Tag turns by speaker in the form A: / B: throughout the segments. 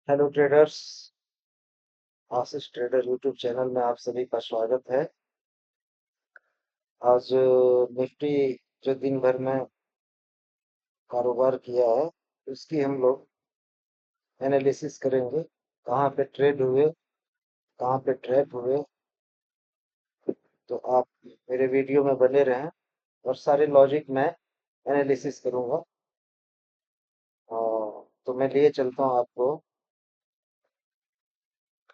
A: Hello traders. Ashish trader YouTube channel में आप सभी का स्वागत है। आज निफ्टी जो दिन भर में कारोबार किया है उसकी हम लोग एनालिसिस करेंगे। कहाँ पे ट्रेड हुए, कहाँ पे ट्रैप हुए। तो आप मेरे वीडियो में बने रहें और सारे लॉजिक मैं एनालिसिस करूँगा। और तो मैं लिए चलता हूँ आपको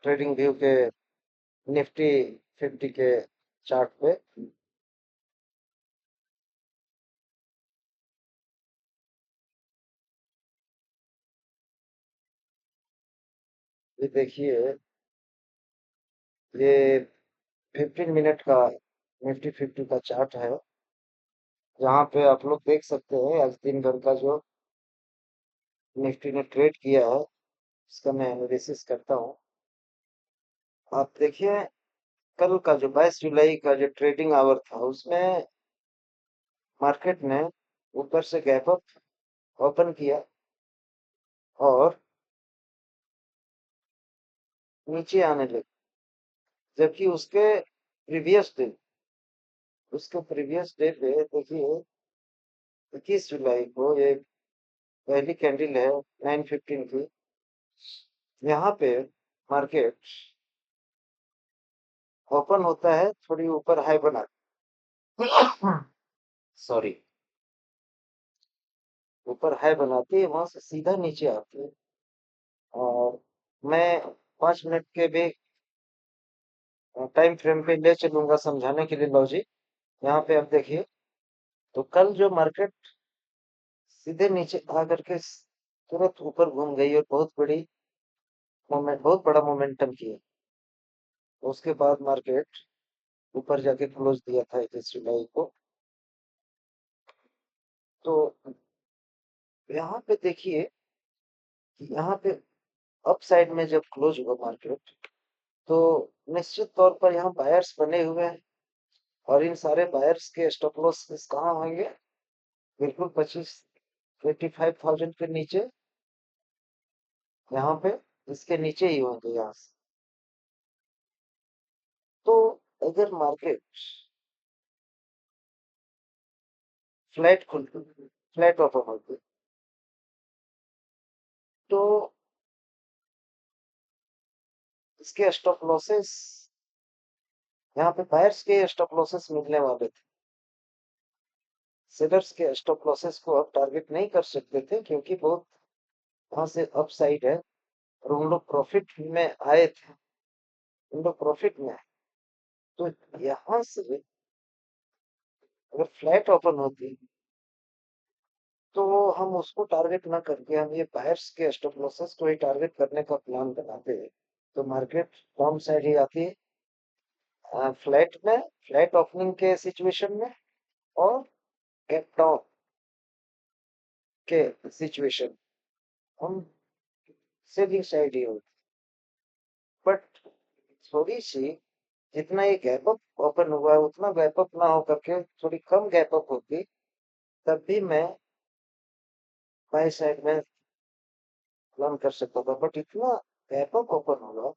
A: ट्रेडिंग व्यू के निफ्टी 50 के चार्ट पे। ये देखिए, ये 15 मिनट का निफ्टी 50 का चार्ट है। यहाँ पे आप लोग देख सकते हैं आज दिन भर का जो निफ्टी ने ट्रेड किया है उसका मैं एनालिसिस करता हूँ। आप देखिए, कल का जो 22 जुलाई का जो ट्रेडिंग आवर था उसमें मार्केट ने ऊपर से गैप अप ओपन किया और नीचे आने लगे। जबकि उसके प्रीवियस डे पे देखिए 21 जुलाई को ये पहली कैंडल है 9:15 की। यहाँ पे मार्केट ओपन होता है थोड़ी ऊपर हाई बना, सॉरी, ऊपर हाई बनाती है, वहां से सीधा नीचे आती है। और मैं 5 मिनट के भी टाइम फ्रेम पे ले चलूंगा समझाने के लिए लॉजिक। यहाँ पे आप देखिए, तो कल जो मार्केट सीधे नीचे आ करके तुरंत ऊपर घूम गई और बहुत बड़ा मोमेंटम किया। उसके बाद मार्केट ऊपर जाके क्लोज दिया था 21 जुलाई को। तो यहाँ पे देखिए कि यहाँ पे अप साइड में जब क्लोज हुआ मार्केट, तो निश्चित तौर पर यहाँ बायर्स बने हुए हैं। और इन सारे बायर्स के स्टॉप लॉस कहाँ होंगे? बिल्कुल 85,000 के नीचे, यहाँ पे इसके नीचे ही होंगे यहाँ से। तो अगर मार्केट फ्लैट खुलती, फ्लैट ओपन होती, तो इसके स्टॉप लॉसेस, यहाँ पे बायर्स के स्टॉप लॉसेस मिलने वाले थे। सेलर्स के स्टॉप लॉसेस को अब टारगेट नहीं कर सकते थे क्योंकि बहुत वहां से अपसाइड है और उन लोग प्रॉफिट में आए थे। उन लोग प्रॉफिट में आए, तो यहाँ से अगर फ्लैट ओपन होती तो हम उसको टारगेट ना करके हम ये बायर्स के स्टॉप लॉसेस को ही टारगेट करने का प्लान बनाते हैं। तो मार्केट डाउन साइड ही आती है फ्लैट में, फ्लैट ओपनिंग के सिचुएशन में, और गैप डाउन के सिचुएशन हम सेलिंग साइड ही होती। बट थोड़ी सी, जितना ये गैप अप ओपन हुआ है उतना गैप अप ना होकर के थोड़ी कम गैप अप होती, तब भी मैं बाई साइड में प्लान कर सकता था। बट इतना गैप अप ओपन होगा,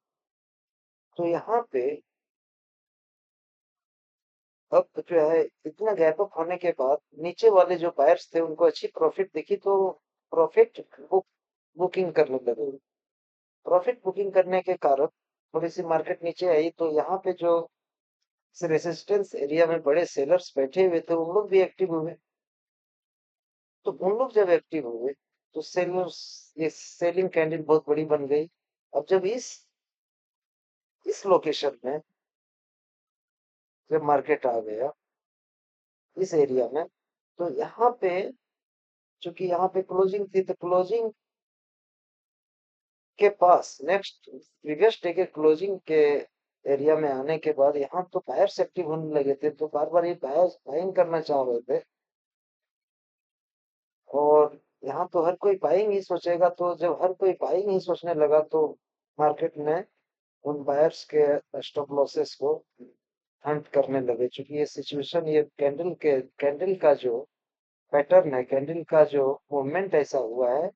A: तो यहाँ पे अब जो है इतना गैप अप होने के बाद नीचे वाले जो बायर्स थे उनको अच्छी प्रॉफिट दिखी, तो प्रॉफिट बुकिंग करने लगे। प्रॉफिट बुकिंग करने के कारण थोड़ी सी मार्केट नीचे आई, तो यहाँ पे जो रेसिस्टेंस एरिया में बड़े सेलर्स बैठे हुए थे उन लोग भी एक्टिव हुए। तो उन लोग जब एक्टिव हुए तो सेलर्स, ये सेलिंग कैंडल बहुत बड़ी बन गई। अब जब इस लोकेशन में जब मार्केट आ गया इस एरिया में, तो यहाँ पे चूंकि यहाँ पे क्लोजिंग थी, तो क्लोजिंग के पास नेक्स्ट प्रीवियस डे के क्लोजिंग के एरिया में आने के बाद यहाँ तो बायर्स एक्टिव होने लगे थे, तो बार बार ये बायर्स बाइंग करना चाह रहे थे। और यहाँ तो हर कोई बाइंग ही सोचेगा, तो जब हर कोई बाइंग ही सोचने लगा तो मार्केट ने उन बायर्स के स्टॉप लॉसेस को हंट करने लगे। क्योंकि ये सिचुएशन, ये कैंडल का जो पैटर्न है, कैंडल का जो मूवमेंट ऐसा हुआ है,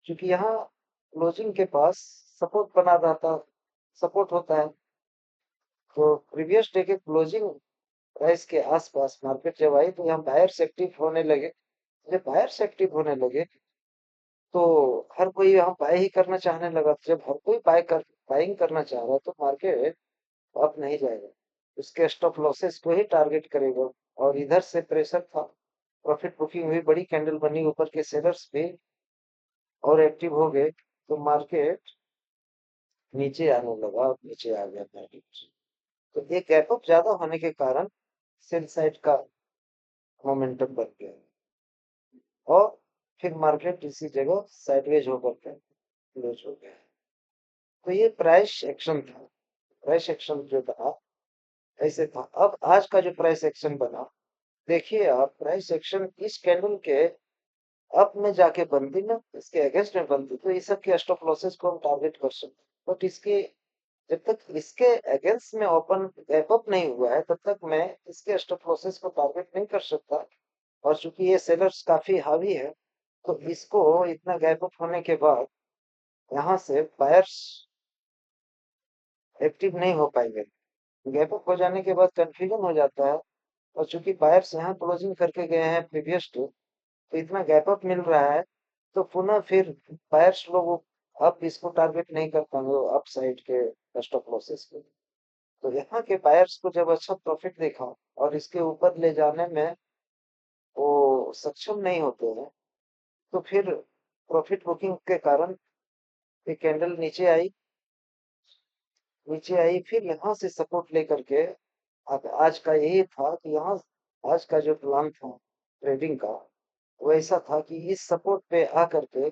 A: क्योंकि यहाँ क्लोजिंग के पास सपोर्ट बना रहा था, सपोर्ट होता है। तो प्रीवियस डे के क्लोजिंग प्राइस के आसपास मार्केट जब आई तो यहाँ बायर्स एक्टिव होने लगे। जब बायर्स एक्टिव होने लगे तो हर कोई यहाँ बाय ही करना चाहने लगा। जब हर कोई बाइंग करना चाह रहा है तो मार्केट अप नहीं जाएगा, उसके स्टॉप लॉसेस को ही टारगेट करेगा। और इधर से प्रेशर था, प्रॉफिट बुकिंग हुई, बड़ी कैंडल बनी, ऊपर के सेलर्स भी और एक्टिव हो गए, तो मार्केट नीचे आने लगा, अब नीचे आ गया मार्केट। तो ये गैप अप ज्यादा होने के कारण सेल साइड का मोमेंटम बन गया और फिर मार्केट इसी जगह साइडवेज होकर के क्लोज हो गया। तो ये प्राइस एक्शन था। प्राइस एक्शन जो था ऐसे था। अब आज का जो प्राइस एक्शन बना, देखिए आप, प्राइस एक्शन इस कैंडल के अप में जाके बनती ना, इसके अगेंस्ट में बनती तो ये सब के स्टॉप लॉसेस को हम टारगेट कर सकते, बट इसके जब तक इसके अगेंस्ट में ओपन गैप अप नहीं हुआ है तब तक मैं इसके स्टॉप लॉसेस को टारगेट नहीं कर सकता। और चूंकि ये सेलर्स काफी हावी है तो इसको इतना गैप अप होने के बाद यहाँ से बायर्स एक्टिव नहीं हो पाएंगे। गैप अप हो जाने के बाद कंफ्यूजन हो जाता है। और चूंकि बायर्स यहाँ क्लोजिंग करके गए हैं प्रीवियस टू, तो इतना गैप अप मिल रहा है तो पुनः फिर बायर्स लोग अब इसको टारगेट नहीं कर पाएंगे अप साइड के स्टॉप लॉसेस को। तो यहाँ के बायर्स को जब अच्छा प्रॉफिट देखा और इसके ऊपर ले जाने में वो सक्षम नहीं होते हैं, तो फिर प्रॉफिट बुकिंग के कारण ये कैंडल नीचे आई फिर यहाँ से सपोर्ट लेकर के। अब आज का यही था कि यहाँ आज का जो प्लान था ट्रेडिंग का वो ऐसा था कि इस सपोर्ट पे आकर के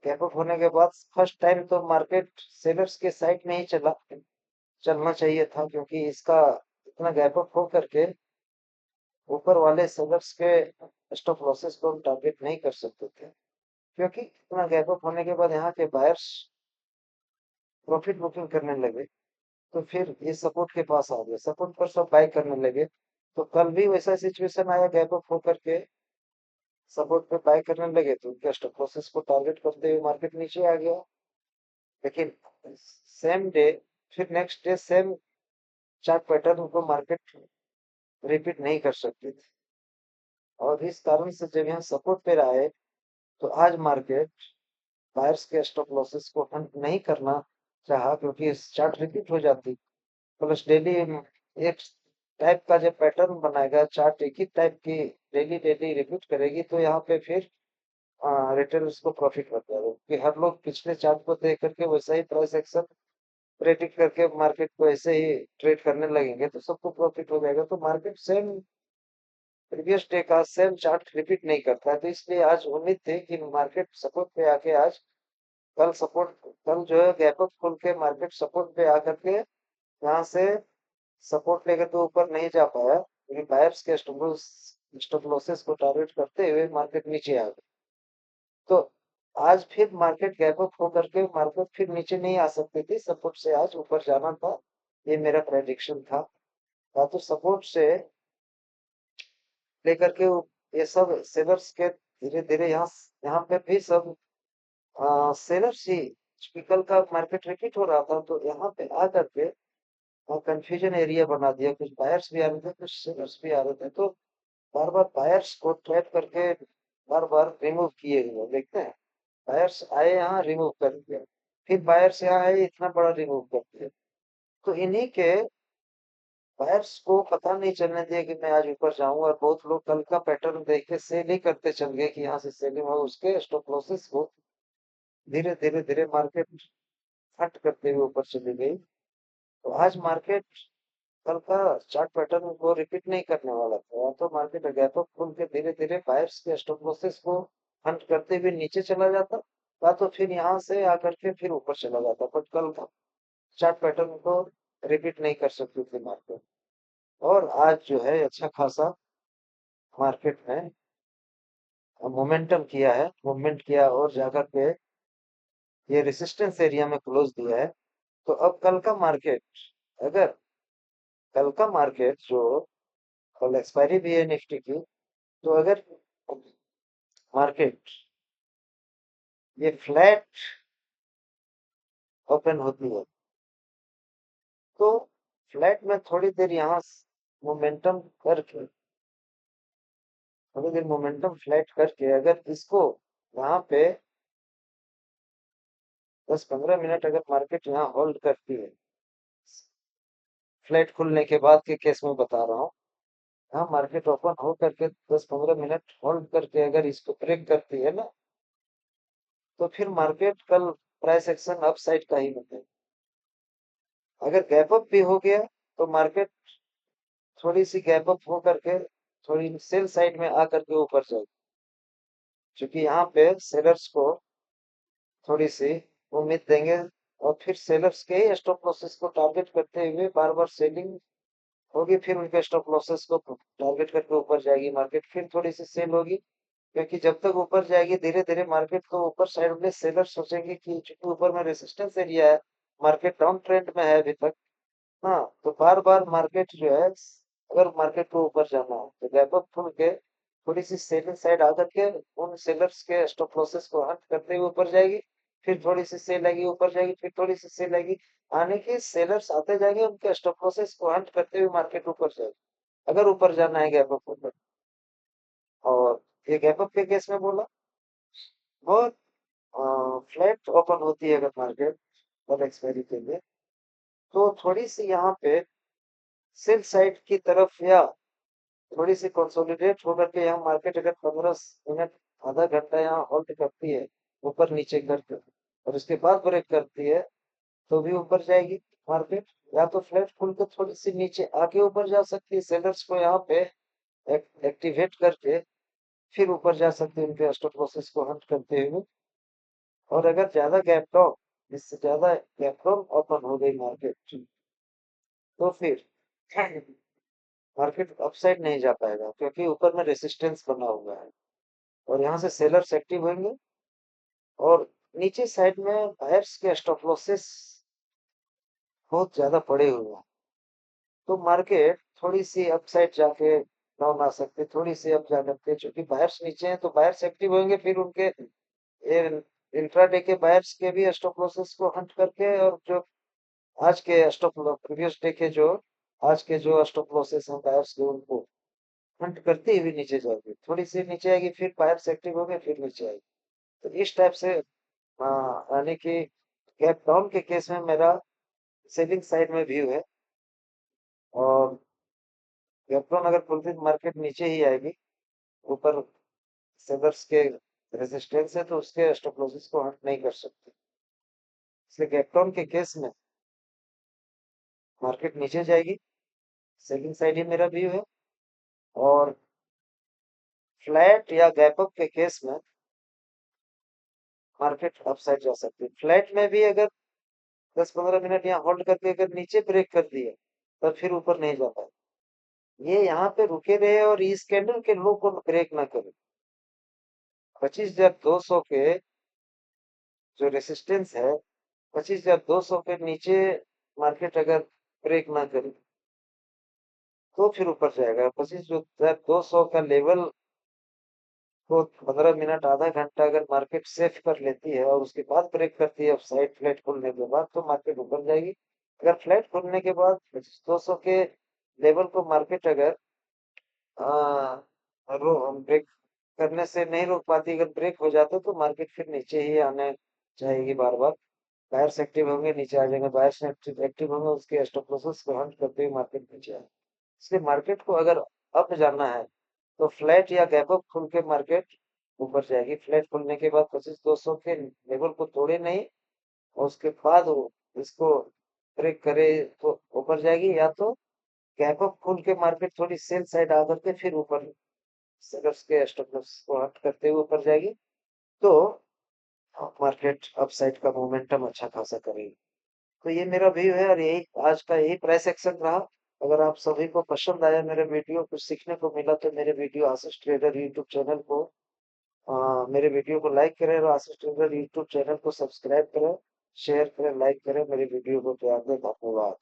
A: गैप अप होने के बाद फर्स्ट टाइम तो मार्केट सेलर्स के साइड में ही चलना चाहिए था, क्योंकि इसका इतना गैप अप हो करके ऊपर वाले सेलर्स के स्टॉप लॉसेस को हम टारगेट नहीं कर सकते थे। क्योंकि इतना गैप अप होने के बाद यहाँ के बायर्स प्रॉफिट बुकिंग करने लगे, तो फिर ये सपोर्ट के पास आ गए, सपोर्ट पर सब बाय करने लगे। तो कल भी वैसा सिचुएशन आया, गैप अप होकर के सपोर्ट पे बाय करने लगे तो उनके स्टॉप लॉसेस को टारगेट करते हुए मार्केट नीचे आ गया। लेकिन सेम डे फिर next day same chart pattern को मार्केट रिपीट नहीं कर सकती थी। और इस कारण से जब यहाँ सपोर्ट पे आए तो आज मार्केट बायर्स के स्टॉप लॉसेस को हंट नहीं करना चाहा, क्योंकि इस चार्ट रिपीट हो जाती। प्लस डेली एक टाइप का जब पैटर्न बनाएगा चार्ट, एक ही टाइप की डेली डेली रिपीट करेगी, तो यहाँ पे फिर रिटेलर्स को प्रॉफिट होता है, क्योंकि हर लोग पिछले चार्ट को देख करके वैसा ही प्राइस एक्शन प्रेडिक्ट करके मार्केट को ऐसे ही ट्रेड करने लगेंगे तो सबको प्रॉफिट हो जाएगा। तो मार्केट सेम प्रीवियस डे का सेम चार्ट रिपीट नहीं करता है। तो इसलिए आज उम्मीद थी कि मार्केट सपोर्ट पे आके आज कल जो है गैप अप खोल के मार्केट सपोर्ट पे आकर के यहाँ से सपोर्ट लेकर तो ऊपर नहीं जा पाया, क्योंकि बायर्स के स्टॉप लॉसेस को टारगेट करते हुए मार्केट नीचे आ गया। तो आज फिर मार्केट गैप अप होकर के मार्केट फिर नीचे नहीं आ सकती थी, सपोर्ट से आज ऊपर जाना था, ये मेरा प्रेडिक्शन था। या तो सपोर्ट से लेकर के ये सब सेलर्स के धीरे धीरे यहाँ यहाँ पे भी सब सेलर्स ही, कल का मार्केट रिपीट हो रहा था तो यहाँ पे आ करके कंफ्यूजन एरिया बना दिया, कुछ बायर्स भी आ रहे थे कुछ सेलर्स भी आ रहे थे, तो बार बार बायर्स को ट्रैप करके बार बार रिमूव किए हुए देखते हैं। बायर्स आए यहाँ रिमूव कर दिया, फिर बायर्स यहाँ आए इतना बड़ा रिमूव कर दिया। तो इन्हीं के बायर्स को पता नहीं चलने दिया कि मैं आज ऊपर जाऊंगा, और बहुत लोग कल का पैटर्न देख के सेल ही करते चल गए कि यहाँ से सेलिंग हो, उसके स्टॉप लॉसेस को धीरे धीरे धीरे मार्केट हट करते हुए ऊपर चली गई। तो आज मार्केट कल का चार्ट पैटर्न को रिपीट नहीं करने वाला था, या तो मार्केट गैप अप खुल के धीरे धीरे बायर्स के स्टॉप लॉसेस को हंट करते हुए नीचे चला जाता, या तो फिर यहाँ से आकर के फिर ऊपर चला जाता, बट कल का चार्ट पैटर्न को रिपीट नहीं कर सकती थी मार्केट। और आज जो है अच्छा खासा मार्केट में मोमेंटम किया है, मूवमेंट किया और जाकर के ये रेसिस्टेंस एरिया में क्लोज दिया है। तो अब अगर कल का मार्केट जो कल एक्सपायरी भी है निफ्टी की, तो अगर मार्केट ये फ्लैट ओपन होती है। तो फ्लैट में थोड़ी देर यहाँ मोमेंटम करके, थोड़ी देर मोमेंटम फ्लैट करके अगर इसको यहाँ पे 10-15 मिनट अगर मार्केट यहाँ होल्ड करती है, फ्लैट खुलने के बाद के केस में बता रहा हूँ, यहाँ मार्केट ओपन हो करके 10-15 मिनट होल्ड करके अगर इसको ब्रेक करती है ना, तो फिर मार्केट कल प्राइस एक्शन अप साइड का ही बनेगा। अगर गैप अप भी हो गया तो मार्केट थोड़ी सी गैप अप हो करके थोड़ी सेल साइड में आकर के ऊपर जाएगी, क्योंकि यहाँ पे सेलर्स को थोड़ी सी उम्मीद देंगे, और फिर सेलर्स के ही स्टॉप लॉसेस को टारगेट करते हुए बार बार सेलिंग होगी, फिर उनके स्टॉप लॉसेस को टारगेट करके ऊपर जाएगी मार्केट, फिर थोड़ी सी सेल होगी, क्योंकि जब तक ऊपर जाएगी धीरे धीरे मार्केट को ऊपर साइड में सेलर सोचेंगे कि चूंकि ऊपर में रेसिस्टेंस एरिया है, मार्केट डाउन ट्रेंड में है अभी तक। हाँ, तो बार बार मार्केट जो है, अगर मार्केट को ऊपर जाना है तो गैप अप खुल के थोड़ी सी सेलिंग साइड आकर के उन सेलर्स के स्टॉप लॉसेस को हट करते हुए ऊपर जाएगी, फिर थोड़ी सी सेल आएगी ऊपर जाएगी, फिर थोड़ी सी सेल आएगी, आने के सेलर्स आते जाएंगे, उनके स्टॉप लॉसेस को हट करते हुए मार्केट ऊपर जाएगी, अगर ऊपर जाना है गैप अप ऊपर। और ये गैप अप के केस में बोला, बहुत फ्लैट ओपन होती है अगर मार्केट कल एक्सपायरी के लिए, तो थोड़ी सी यहाँ पे सेल साइड की तरफ या थोड़ी सी कंसोलिडेट होकर के यहाँ मार्केट अगर 15 मिनट आधा घंटा यहाँ होल्ड करती है ऊपर नीचे करके, और उसके बाद ब्रेक करती है, तो भी ऊपर जाएगी मार्केट, या तो फ्लैट खुल के थोड़ी सी नीचे आके ऊपर जा सकती है, सेलर्स को यहाँ पे एक्टिवेट करके फिर ऊपर जा सकते हैं उनके स्टॉप लॉसेस को हट करते हुए। और अगर ज्यादा गैप डाउन, इससे ज्यादा गैप डाउन ओपन हो गई मार्केट, तो फिर मार्केट अपसाइड नहीं जा पाएगा, क्योंकि ऊपर में रेसिस्टेंस बना हुआ है और यहाँ से सेलर्स एक्टिव होंगे, और नीचे साइड में बायर्स के स्टॉप लॉसेस बहुत ज्यादा पड़े हुए हैं, तो मार्केट थोड़ी सी अपसाइड जाके डाउन आ सकते, थोड़ी सी अप जा सकते, क्योंकि बायर्स नीचे हैं तो बायर्स एक्टिव होंगे, फिर उनके इंट्राडे के बायर्स के भी स्टॉप लॉसेस को हंट करके, और जो आज के स्टॉप प्रीवियस डे के जो आज के जो स्टॉप लॉसेस हैं बायर्स के, उनको हंट करती हुई नीचे जाएगी, थोड़ी सी नीचे आएगी, फिर बायर्स एक्टिव हो गए, फिर नीचे आएगी। तो इस टाइप से यानी कि गैप डाउन के केस में मेरा सेलिंग साइड में व्यू है, और गैप डाउन अगर पूरी दिन मार्केट नीचे ही आएगी, ऊपर सेलर्स के रेजिस्टेंस है, तो उसके स्टॉप लॉसेस को हट नहीं कर सकते, इसलिए गैप डाउन के केस में मार्केट नीचे जाएगी, सेलिंग साइड ही मेरा व्यू है। और फ्लैट या गैप अप के केस में मार्केट अपसाइड जा सकती है, फ्लैट में भी अगर 10-15 मिनट यहाँ होल्ड करके अगर नीचे ब्रेक कर दिए, तब फिर ऊपर नहीं जा पाए, ये यहाँ पे रुके रहे और इस कैंडल के लो को ब्रेक ना करे, 25,200 के जो रेसिस्टेंस है, 25,200 के नीचे मार्केट अगर ब्रेक ना करे, तो फिर ऊपर जाएगा। 25,200 का लेवल को 15 मिनट आधा घंटा अगर मार्केट सेफ कर लेती है और उसके बाद ब्रेक करती है साइड फ्लैट खुलने के बाद, तो मार्केट ऊपर जाएगी। अगर फ्लैट खुलने के बाद 25,200 के लेवल को मार्केट अगर ब्रेक करने से नहीं रोक पाती, अगर ब्रेक हो जाता तो मार्केट फिर नीचे ही आने जाएगी बार बार, बायर्स एक्टिव होंगे नीचे आ जाएंगे, बायर्स एक्टिव होंगे, उसके स्टॉप लॉसेस को हंट करते हुए मार्केट नीचे आए। इसलिए मार्केट को अगर अप जाना है तो फ्लैट या गैप अप खुल के मार्केट ऊपर जाएगी, फ्लैट खुलने के बाद 25,200 के लेवल को तोड़े नहीं, और उसके बाद वो इसको ब्रेक करे तो ऊपर जाएगी, या तो गैप अप खुल के मार्केट थोड़ी सेल साइड आकर के फिर ऊपर सेलर्स के स्टॉप लॉस को हट करते हुए ऊपर जाएगी, तो मार्केट अपसाइड का मोमेंटम अच्छा खासा करेगी। तो ये मेरा व्यू है, और यही आज का यही प्राइस एक्शन रहा। अगर आप सभी को पसंद आया मेरे वीडियो, कुछ सीखने को मिला, तो मेरे वीडियो आशीष ट्रेडर यूट्यूब चैनल को मेरे वीडियो को लाइक करें, और आशीष ट्रेडर यूट्यूब चैनल को सब्सक्राइब करें, शेयर करें, लाइक करें, मेरे वीडियो को प्यार दें। धन्यवाद।